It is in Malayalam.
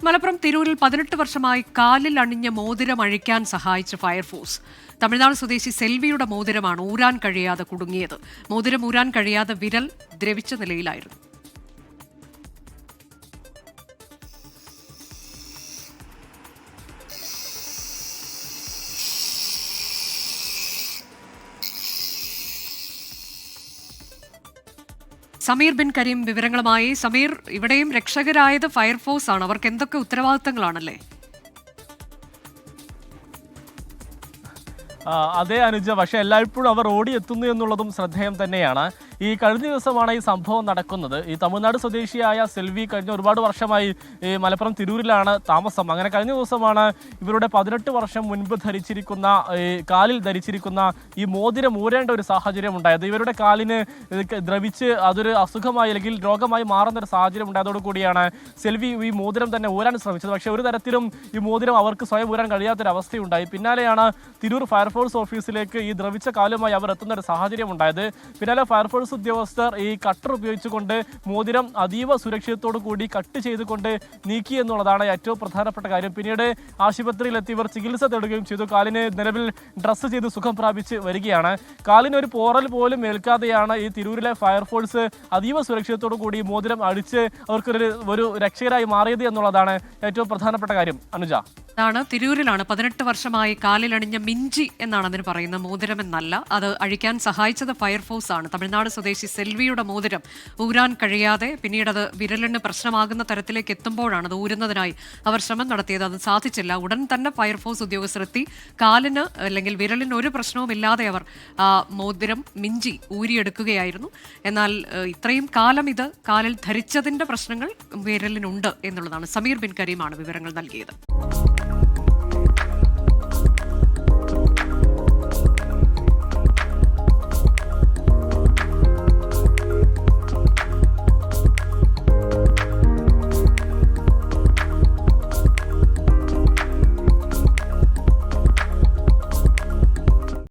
മലപ്പുറം തിരൂരിൽ 18 വർഷമായി കാലിൽ അണിഞ്ഞ മോതിരം അഴിക്കാൻ സഹായിച്ച ഫയർഫോഴ്സ്. തമിഴ്നാട് സ്വദേശി സെൽവിയുടെ മോതിരമാണ് ഊരാൻ കഴിയാതെ കുടുങ്ങിയത്. മോതിരം ഊരാൻ കഴിയാതെ വിരൽ ദ്രവിച്ച നിലയിലായിരുന്നു. സമീർ ബിൻ കരീം വിവരങ്ങളുമായി. സമീർ, ഇവിടെയും രക്ഷകരായത് ഫയർഫോഴ്സ് ആണ്. അവർക്ക് എന്തൊക്കെ ഉത്തരവാദിത്തങ്ങളാണല്ലേ? അതേ അനുജ, പക്ഷെ എല്ലായ്പ്പോഴും അവർ ഓടിയെത്തുന്നു എന്നുള്ളതും ശ്രദ്ധേയം തന്നെയാണ്. ഈ കഴിഞ്ഞ ദിവസമാണ് ഈ സംഭവം നടക്കുന്നത്. ഈ തമിഴ്നാട് സ്വദേശിയായ സെൽവി കഴിഞ്ഞ ഒരുപാട് വർഷമായി ഈ മലപ്പുറം തിരൂരിലാണ് താമസം. അങ്ങനെ കഴിഞ്ഞ ദിവസമാണ് ഇവരുടെ 18 വർഷം മുൻപ് ധരിച്ചിരിക്കുന്ന കാലിൽ ധരിച്ചിരിക്കുന്ന ഈ മോതിരം ഊരേണ്ട ഒരു സാഹചര്യം ഉണ്ടായത്. ഇവരുടെ കാലിന് ദ്രവിച്ച് അതൊരു അസുഖമായി അല്ലെങ്കിൽ രോഗമായി മാറുന്ന ഒരു സാഹചര്യം ഉണ്ടായതോടുകൂടിയാണ് സെൽവി ഈ മോതിരം തന്നെ ഊരാൻ ശ്രമിച്ചത്. പക്ഷേ ഒരു തരത്തിലും ഈ മോതിരം അവർക്ക് സ്വയം ഊരാൻ കഴിയാത്തൊരവസ്ഥയുണ്ടായി. പിന്നാലെയാണ് തിരൂർ ഫയർഫോഴ്സ് ഓഫീസിലേക്ക് ഈ ദ്രവിച്ച കാലുമായി അവർ എത്തുന്ന ഒരു സാഹചര്യം ഉണ്ടായത്. പിന്നാലെ ഫയർഫോഴ്സ് ഉദ്യോഗസ്ഥർ ഈ കട്ടർ ഉപയോഗിച്ചുകൊണ്ട് മോതിരം അതീവ സുരക്ഷിതത്തോടു കൂടി കട്ട് ചെയ്തുകൊണ്ട് നീക്കി എന്നുള്ളതാണ് ഏറ്റവും പ്രധാനപ്പെട്ട കാര്യം. പിന്നീട് ആശുപത്രിയിലെത്തി ഇവർ ചികിത്സ തേടുകയും ചെയ്തു. കാലിന് നിലവിൽ ഡ്രസ്സ് ചെയ്ത് സുഖം പ്രാപിച്ച് വരികയാണ്. കാലിന് ഒരു പോറൽ പോലും ഏൽക്കാതെയാണ് ഈ തിരൂരിലെ ഫയർഫോഴ്സ് അതീവ സുരക്ഷിതത്തോടു കൂടി മോതിരം അടിച്ച് ഒരു രക്ഷകരായി മാറിയത് എന്നുള്ളതാണ് ഏറ്റവും പ്രധാനപ്പെട്ട കാര്യം. അനുജ, തിരൂരിലാണ് 18 വർഷമായി കാലിലണിഞ്ഞ മിഞ്ചി എന്നാണ് അതിന് പറയുന്നത്, മോതിരം എന്നല്ല. അത് അഴിക്കാൻ സഹായിച്ചത് ഫയർഫോഴ്സ് ആണ്. തമിഴ്നാട് സ്വദേശി സെൽവിയുടെ മോതിരം ഊരാൻ കഴിയാതെ പിന്നീട് അത് വിരലിന് പ്രശ്നമാകുന്ന തരത്തിലേക്ക് എത്തുമ്പോഴാണ് അത് ഊരുന്നതിനായി അവർ ശ്രമം നടത്തിയത്. അത് സാധിച്ചില്ല. ഉടൻ തന്നെ ഫയർഫോഴ്സ് ഉദ്യോഗസ്ഥർ എത്തി കാലിന് അല്ലെങ്കിൽ വിരലിന് ഒരു പ്രശ്നവുമില്ലാതെ അവർ മോതിരം മിഞ്ചി ഊരിയെടുക്കുകയായിരുന്നു. എന്നാൽ ഇത്രയും കാലം ഇത് കാലിൽ ധരിച്ചതിന്റെ പ്രശ്നങ്ങൾ വിരലിനുണ്ട് എന്നുള്ളതാണ്. സമീർ ബിൻ കരീമാണ് വിവരങ്ങൾ നൽകിയത്.